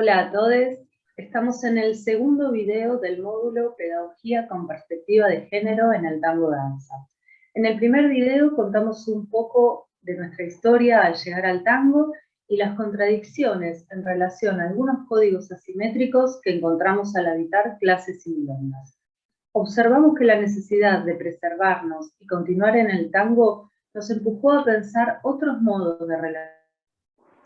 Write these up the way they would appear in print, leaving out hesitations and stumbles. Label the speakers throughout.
Speaker 1: Hola a todos, estamos en el segundo video del módulo Pedagogía con perspectiva de género en el tango danza. En el primer video contamos un poco de nuestra historia al llegar al tango y las contradicciones en relación a algunos códigos asimétricos que encontramos al habitar clases y milongas. Observamos que la necesidad de preservarnos y continuar en el tango nos empujó a pensar otros modos de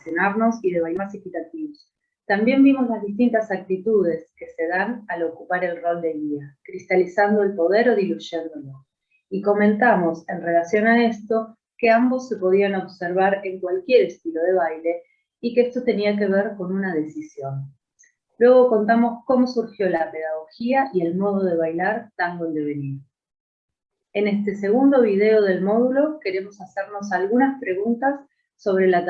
Speaker 1: relacionarnos y de bailar más equitativos. También vimos las distintas actitudes que se dan al ocupar el rol de guía, cristalizando el poder o diluyéndolo. Y comentamos en relación a esto que ambos se podían observar en cualquier estilo de baile y que esto tenía que ver con una decisión. Luego contamos cómo surgió la pedagogía y el modo de bailar tango en devenir. En este segundo video del módulo queremos hacernos algunas preguntas sobre la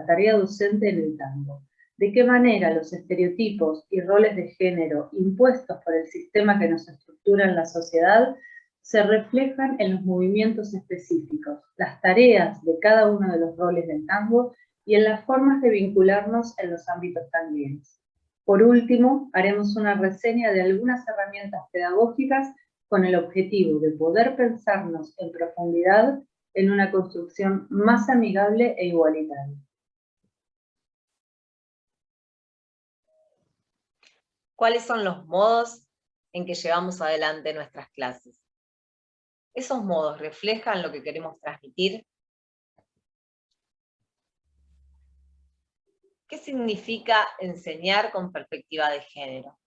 Speaker 1: tarea docente en el tango. ¿De qué manera los estereotipos y roles de género impuestos por el sistema que nos estructura en la sociedad se reflejan en los movimientos específicos, las tareas de cada uno de los roles del tango y en las formas de vincularnos en los ámbitos tangueros? Por último, haremos una reseña de algunas herramientas pedagógicas con el objetivo de poder pensarnos en profundidad en una construcción más amigable e igualitaria.
Speaker 2: ¿Cuáles son los modos en que llevamos adelante nuestras clases? ¿Esos modos reflejan lo que queremos transmitir? ¿Qué significa enseñar con perspectiva de género?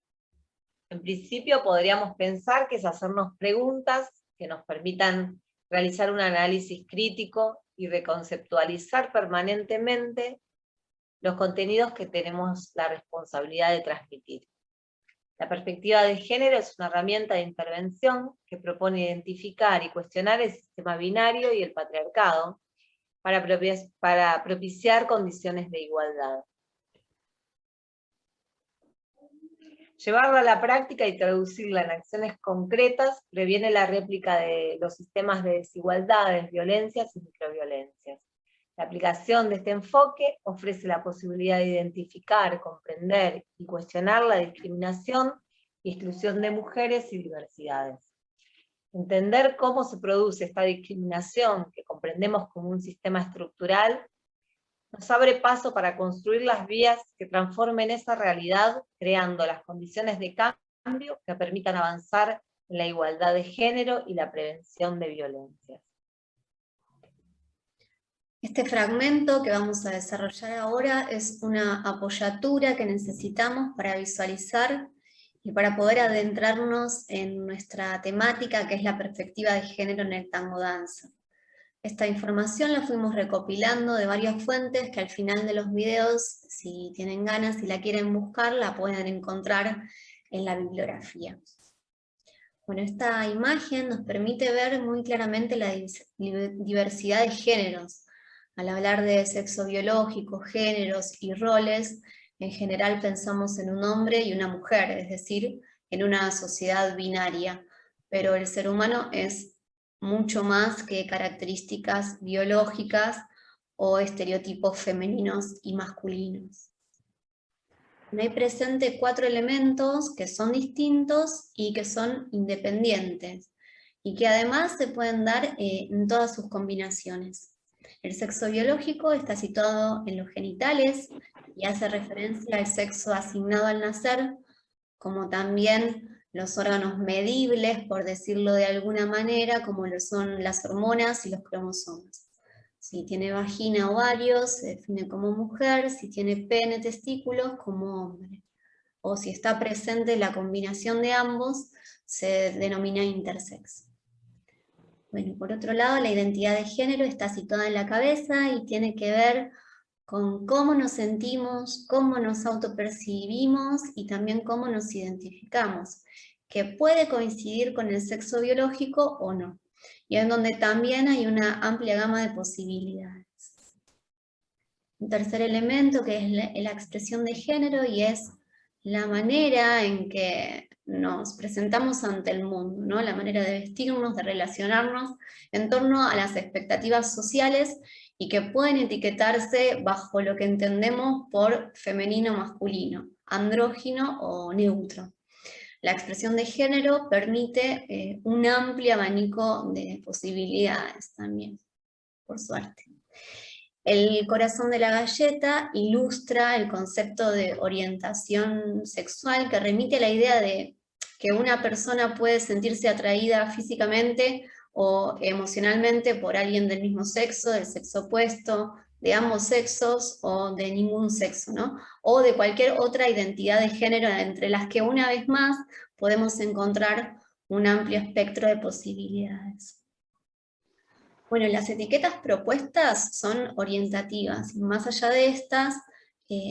Speaker 2: En principio podríamos pensar que es hacernos preguntas que nos permitan realizar un análisis crítico y reconceptualizar permanentemente los contenidos que tenemos la responsabilidad de transmitir. La perspectiva de género es una herramienta de intervención que propone identificar y cuestionar el sistema binario y el patriarcado para propiciar condiciones de igualdad. Llevarla a la práctica y traducirla en acciones concretas previene la réplica de los sistemas de desigualdades, violencias y microviolencias. La aplicación de este enfoque ofrece la posibilidad de identificar, comprender y cuestionar la discriminación y exclusión de mujeres y diversidades. Entender cómo se produce esta discriminación, que comprendemos como un sistema estructural, nos abre paso para construir las vías que transformen esa realidad, creando las condiciones de cambio que permitan avanzar en la igualdad de género y la prevención de violencias.
Speaker 3: Este fragmento que vamos a desarrollar ahora es una apoyatura que necesitamos para visualizar y para poder adentrarnos en nuestra temática, que es la perspectiva de género en el tango danza. Esta información la fuimos recopilando de varias fuentes que al final de los videos, si tienen ganas, si la quieren buscar, la pueden encontrar en la bibliografía. Bueno, esta imagen nos permite ver muy claramente la diversidad de géneros. Al hablar de sexo biológico, géneros y roles, en general pensamos en un hombre y una mujer, es decir, en una sociedad binaria, pero el ser humano es mucho más que características biológicas o estereotipos femeninos y masculinos. Hay presente 4 elementos que son distintos y que son independientes, y que además se pueden dar en todas sus combinaciones. El sexo biológico está situado en los genitales y hace referencia al sexo asignado al nacer, como también los órganos medibles, por decirlo de alguna manera, como lo son las hormonas y los cromosomas. Si tiene vagina, ovarios, se define como mujer; si tiene pene, testículos, como hombre. O si está presente la combinación de ambos, se denomina intersex. Bueno, por otro lado, la identidad de género está situada en la cabeza y tiene que ver con cómo nos sentimos, cómo nos autopercibimos y también cómo nos identificamos, que puede coincidir con el sexo biológico o no, y en donde también hay una amplia gama de posibilidades. Un tercer elemento que es la expresión de género, y es la manera en que nos presentamos ante el mundo, ¿no? La manera de vestirnos, de relacionarnos en torno a las expectativas sociales y que pueden etiquetarse bajo lo que entendemos por femenino o masculino. andrógino o neutro. La expresión de género permite un amplio abanico de posibilidades también, por suerte. El corazón de la galleta ilustra el concepto de orientación sexual que remite a la idea de que una persona puede sentirse atraída físicamente o emocionalmente por alguien del mismo sexo, del sexo opuesto, de ambos sexos o de ningún sexo, ¿no? O de cualquier otra identidad de género entre las que una vez más podemos encontrar un amplio espectro de posibilidades. Bueno, las etiquetas propuestas son orientativas, y más allá de estas,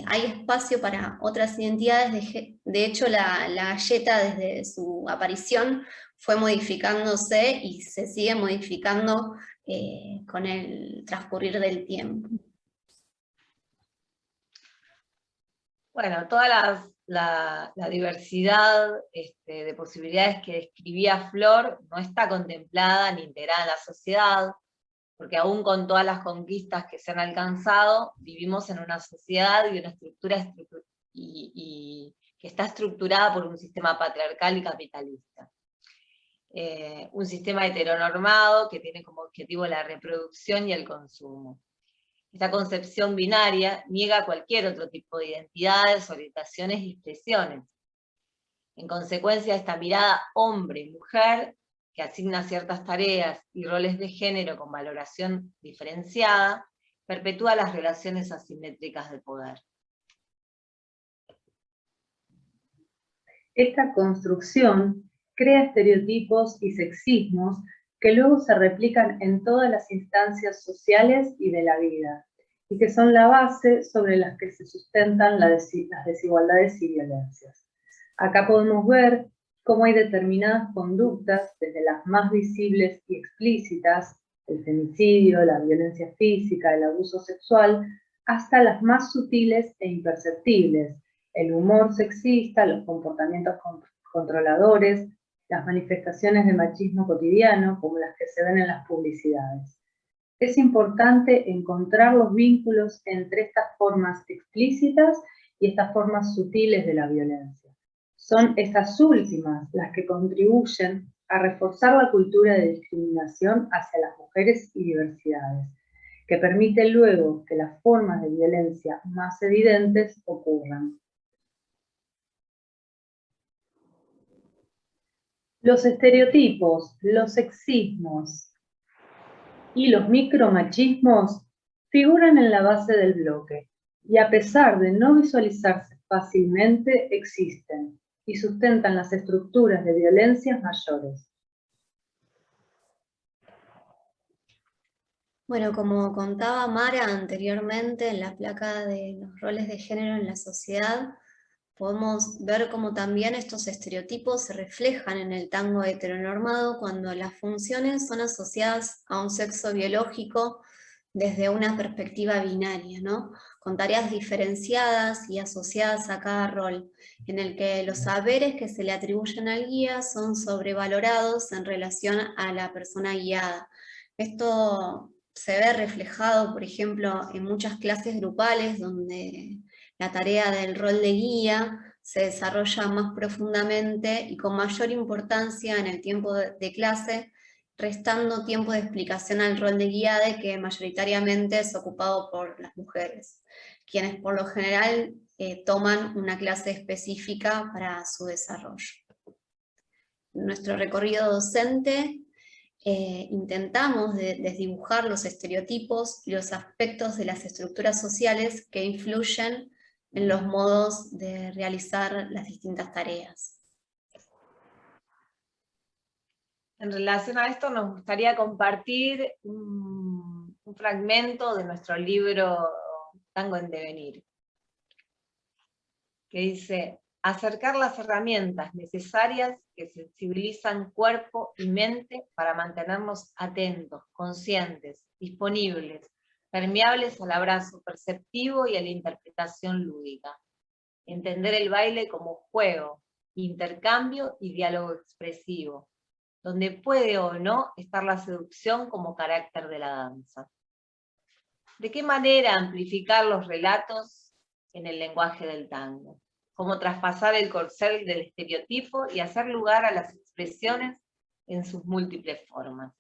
Speaker 3: hay espacio para otras identidades. De hecho, la galleta desde su aparición fue modificándose y se sigue modificando con el transcurrir del tiempo.
Speaker 2: Bueno, toda la diversidad de posibilidades que describía Flor no está contemplada ni integrada en la sociedad, porque aún con todas las conquistas que se han alcanzado, vivimos en una sociedad y una estructura que está estructurada por un sistema patriarcal y capitalista. Un sistema heteronormado que tiene como objetivo la reproducción y el consumo. Esta concepción binaria niega cualquier otro tipo de identidades, orientaciones y expresiones. En consecuencia, esta mirada hombre-mujer, que asigna ciertas tareas y roles de género con valoración diferenciada, perpetúa las relaciones asimétricas de poder.
Speaker 1: Esta construcción crea estereotipos y sexismos que luego se replican en todas las instancias sociales y de la vida, y que son la base sobre las que se sustentan las desigualdades y violencias. Acá podemos ver cómo hay determinadas conductas, desde las más visibles y explícitas, el femicidio, la violencia física, el abuso sexual, hasta las más sutiles e imperceptibles, el humor sexista, los comportamientos controladores, las manifestaciones de machismo cotidiano, como las que se ven en las publicidades. Es importante encontrar los vínculos entre estas formas explícitas y estas formas sutiles de la violencia. Son estas últimas las que contribuyen a reforzar la cultura de discriminación hacia las mujeres y diversidades, que permite luego que las formas de violencia más evidentes ocurran. Los estereotipos, los sexismos y los micromachismos figuran en la base del bloque y a pesar de no visualizarse fácilmente, existen y sustentan las estructuras de violencias mayores.
Speaker 3: Bueno, como contaba Mara anteriormente en la placa de los roles de género en la sociedad, podemos ver cómo también estos estereotipos se reflejan en el tango heteronormado cuando las funciones son asociadas a un sexo biológico desde una perspectiva binaria, ¿no? Con tareas diferenciadas y asociadas a cada rol, en el que los saberes que se le atribuyen al guía son sobrevalorados en relación a la persona guiada. Esto se ve reflejado, por ejemplo, en muchas clases grupales donde la tarea del rol de guía se desarrolla más profundamente y con mayor importancia en el tiempo de clase, restando tiempo de explicación al rol de guiade que mayoritariamente es ocupado por las mujeres, quienes por lo general toman una clase específica para su desarrollo. En nuestro recorrido docente intentamos desdibujar los estereotipos y los aspectos de las estructuras sociales que influyen en los modos de realizar las distintas tareas.
Speaker 2: En relación a esto nos gustaría compartir un fragmento de nuestro libro Tango en Devenir, que dice: acercar las herramientas necesarias que sensibilizan cuerpo y mente para mantenernos atentos, conscientes, disponibles, permeables al abrazo perceptivo y a la interpretación lúdica. Entender el baile como juego, intercambio y diálogo expresivo, donde puede o no estar la seducción como carácter de la danza. ¿De qué manera amplificar los relatos en el lenguaje del tango? cómo traspasar el corcel del estereotipo y hacer lugar a las expresiones en sus múltiples formas.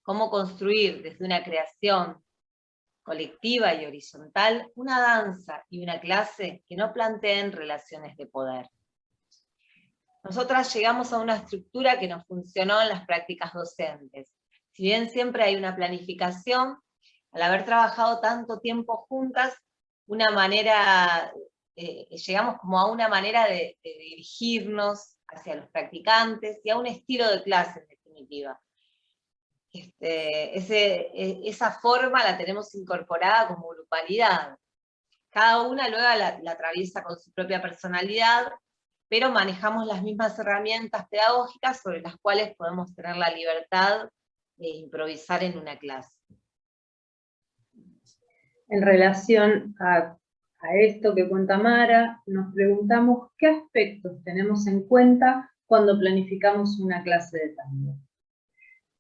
Speaker 2: Cómo construir desde una creación colectiva y horizontal una danza y una clase que no planteen relaciones de poder. Nosotras llegamos a una estructura que nos funcionó en las prácticas docentes. Si bien siempre hay una planificación, al haber trabajado tanto tiempo juntas, llegamos como a una manera de dirigirnos hacia los practicantes y a un estilo de clase en definitiva. Esa forma la tenemos incorporada como grupalidad. Cada una luego la atraviesa con su propia personalidad, pero manejamos las mismas herramientas pedagógicas sobre las cuales podemos tener la libertad de improvisar en una clase.
Speaker 1: En relación a esto que cuenta Mara, nos preguntamos qué aspectos tenemos en cuenta cuando planificamos una clase de tango.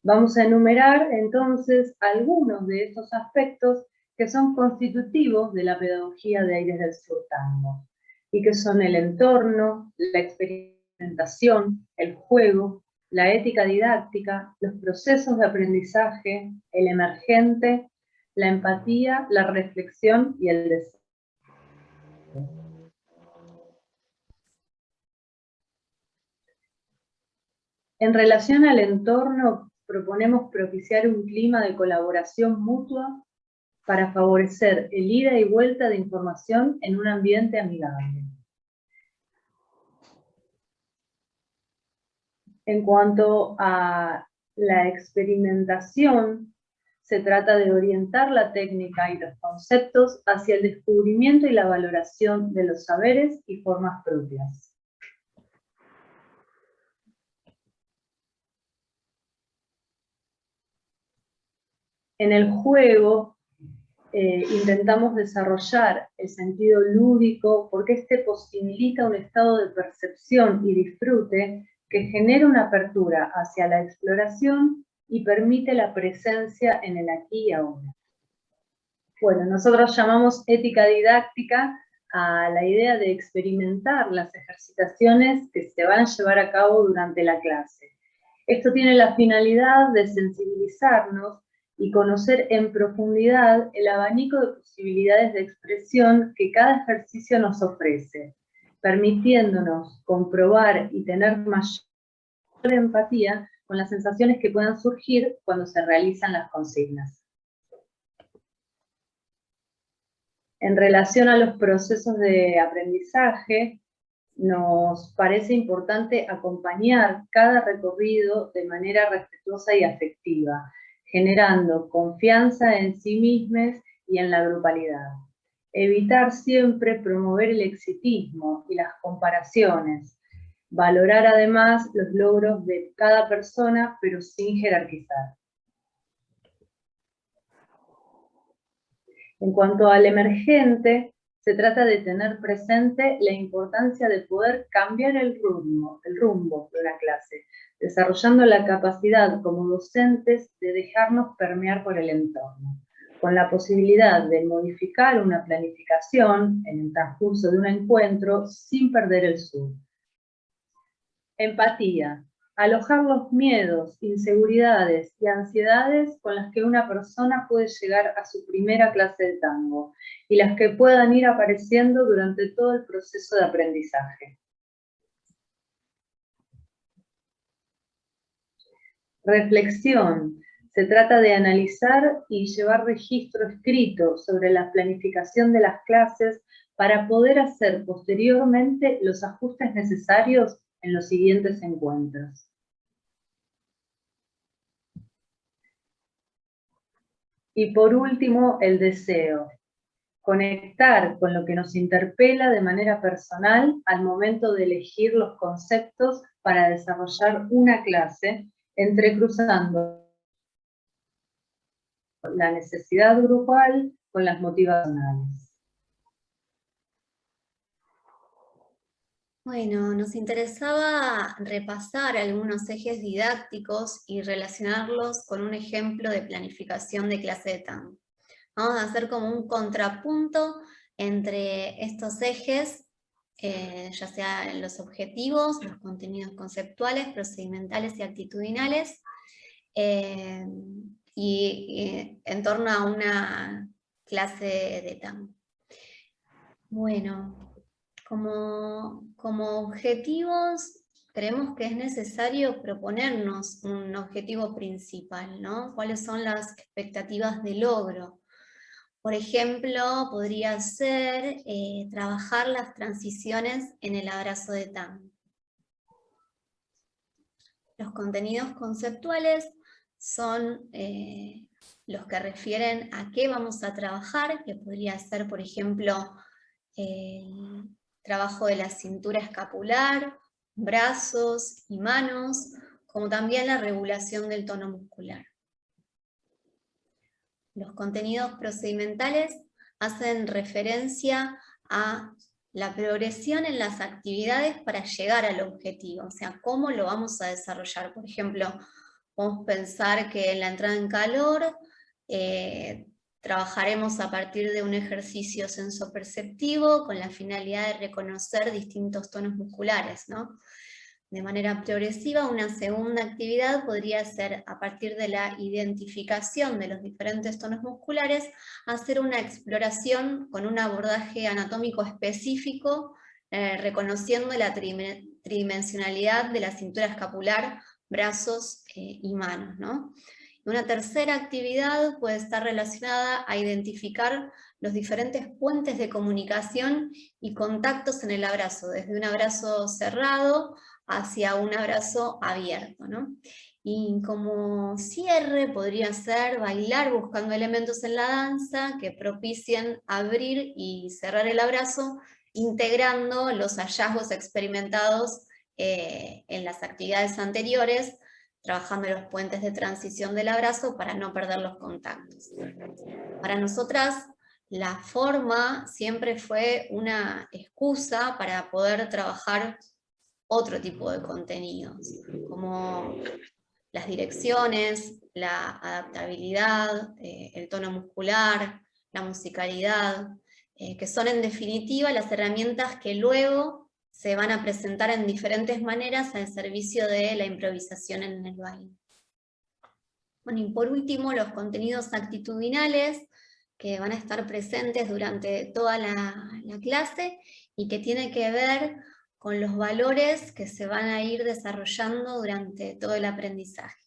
Speaker 1: Vamos a enumerar entonces algunos de estos aspectos que son constitutivos de la pedagogía de Aires del Sur Tango, y que son el entorno, la experimentación, el juego, la ética didáctica, los procesos de aprendizaje, el emergente, la empatía, la reflexión y el deseo. En relación al entorno, proponemos propiciar un clima de colaboración mutua para favorecer el ida y vuelta de información en un ambiente amigable. En cuanto a la experimentación, se trata de orientar la técnica y los conceptos hacia el descubrimiento y la valoración de los saberes y formas propias. En el juego intentamos desarrollar el sentido lúdico porque este posibilita un estado de percepción y disfrute que genera una apertura hacia la exploración y permite la presencia en el aquí y ahora. Bueno, nosotros llamamos ética didáctica a la idea de experimentar las ejercitaciones que se van a llevar a cabo durante la clase. Esto tiene la finalidad de sensibilizarnos y conocer en profundidad el abanico de posibilidades de expresión que cada ejercicio nos ofrece, permitiéndonos comprobar y tener mayor empatía con las sensaciones que puedan surgir cuando se realizan las consignas. En relación a los procesos de aprendizaje, nos parece importante acompañar cada recorrido de manera respetuosa y afectiva, generando confianza en sí mismos y en la grupalidad. Evitar siempre promover el exitismo y las comparaciones. Valorar además los logros de cada persona, pero sin jerarquizar. En cuanto al emergente, se trata de tener presente la importancia de poder cambiar el rumbo de una clase, desarrollando la capacidad como docentes de dejarnos permear por el entorno, con la posibilidad de modificar una planificación en el transcurso de un encuentro sin perder el sur. Empatía. Alojar los miedos, inseguridades y ansiedades con las que una persona puede llegar a su primera clase de tango y las que puedan ir apareciendo durante todo el proceso de aprendizaje. Reflexión. Se trata de analizar y llevar registro escrito sobre la planificación de las clases para poder hacer posteriormente los ajustes necesarios en los siguientes encuentros. Y por último, el deseo. Conectar con lo que nos interpela de manera personal al momento de elegir los conceptos para desarrollar una clase, entrecruzando la necesidad grupal con las motivacionales.
Speaker 3: Bueno, nos interesaba repasar algunos ejes didácticos y relacionarlos con un ejemplo de planificación de clase de tango. Vamos a hacer como un contrapunto entre estos ejes ya sea en los objetivos, los contenidos conceptuales, procedimentales y actitudinales, y en torno a una clase de tango. Bueno, como objetivos, creemos que es necesario proponernos un objetivo principal, ¿no? ¿Cuáles son las expectativas de logro? Por ejemplo, podría ser trabajar las transiciones en el abrazo de tango. Los contenidos conceptuales son los que refieren a qué vamos a trabajar, que podría ser, por ejemplo, el trabajo de la cintura escapular, brazos y manos, como también la regulación del tono muscular. Los contenidos procedimentales hacen referencia a la progresión en las actividades para llegar al objetivo, o sea, cómo lo vamos a desarrollar. Por ejemplo, podemos pensar que en la entrada en calor trabajaremos a partir de un ejercicio sensoperceptivo con la finalidad de reconocer distintos tonos musculares, ¿no? De manera progresiva, una segunda actividad podría ser, a partir de la identificación de los diferentes tonos musculares, hacer una exploración con un abordaje anatómico específico, reconociendo la tridimensionalidad de la cintura escapular, brazos y manos, ¿no? Una tercera actividad puede estar relacionada a identificar los diferentes puentes de comunicación y contactos en el abrazo, desde un abrazo cerrado hacia un abrazo abierto, ¿no? Y como cierre podría ser bailar buscando elementos en la danza que propicien abrir y cerrar el abrazo, integrando los hallazgos experimentados en las actividades anteriores, trabajando en los puentes de transición del abrazo para no perder los contactos. Para nosotras, la forma siempre fue una excusa para poder trabajar otro tipo de contenidos, como las direcciones, la adaptabilidad, el tono muscular, la musicalidad, que son en definitiva las herramientas que luego se van a presentar en diferentes maneras al servicio de la improvisación en el baile. Bueno, y por último, los contenidos actitudinales, que van a estar presentes durante toda la clase y que tiene que ver con los valores que se van a ir desarrollando durante todo el aprendizaje.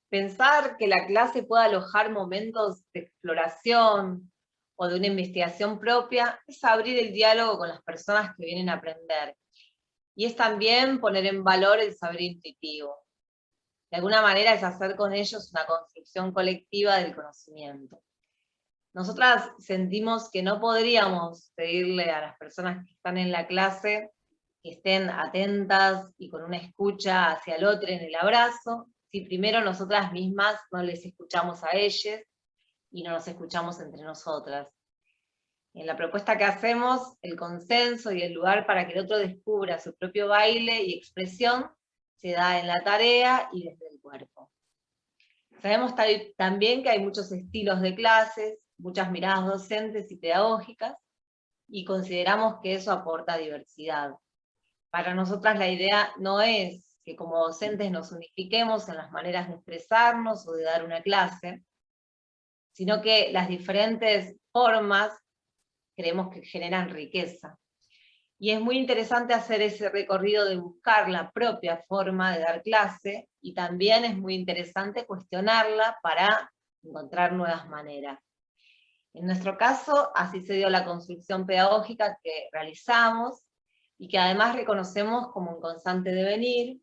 Speaker 2: Pensar que la clase pueda alojar momentos de exploración o de una investigación propia es abrir el diálogo con las personas que vienen a aprender. Y es también poner en valor el saber intuitivo. De alguna manera es hacer con ellos una construcción colectiva del conocimiento. Nosotras sentimos que no podríamos pedirle a las personas que están en la clase que estén atentas y con una escucha hacia el otro en el abrazo, si primero nosotras mismas no les escuchamos a ellos y no nos escuchamos entre nosotras. En la propuesta que hacemos, el consenso y el lugar para que el otro descubra su propio baile y expresión se da en la tarea y desde el cuerpo. Sabemos también que hay muchos estilos de clases, muchas miradas docentes y pedagógicas, y consideramos que eso aporta diversidad. Para nosotras la idea no es que como docentes nos unifiquemos en las maneras de expresarnos o de dar una clase, sino que las diferentes formas creemos que generan riqueza. Y es muy interesante hacer ese recorrido de buscar la propia forma de dar clase, y también es muy interesante cuestionarla para encontrar nuevas maneras. En nuestro caso, así se dio la construcción pedagógica que realizamos, y que además reconocemos como un constante devenir,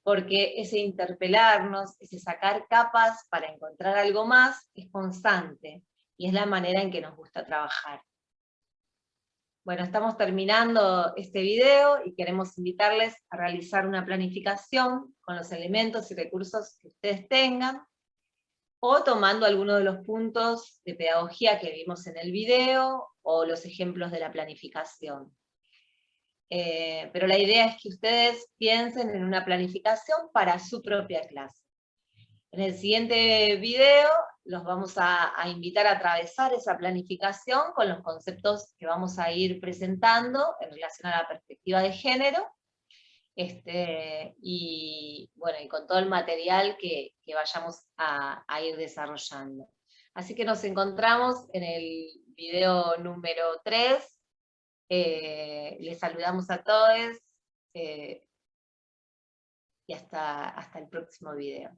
Speaker 2: porque ese interpelarnos, ese sacar capas para encontrar algo más, es constante, y es la manera en que nos gusta trabajar. Bueno, estamos terminando este video y queremos invitarles a realizar una planificación con los elementos y recursos que ustedes tengan, o tomando alguno de los puntos de pedagogía que vimos en el video, o los ejemplos de la planificación. Pero la idea es que ustedes piensen en una planificación para su propia clase. En el siguiente video los vamos a invitar a atravesar esa planificación con los conceptos que vamos a ir presentando en relación a la perspectiva de género, y bueno, y con todo el material que vayamos a ir desarrollando. Así que nos encontramos en el video número 3. Les saludamos a todos y hasta el próximo video.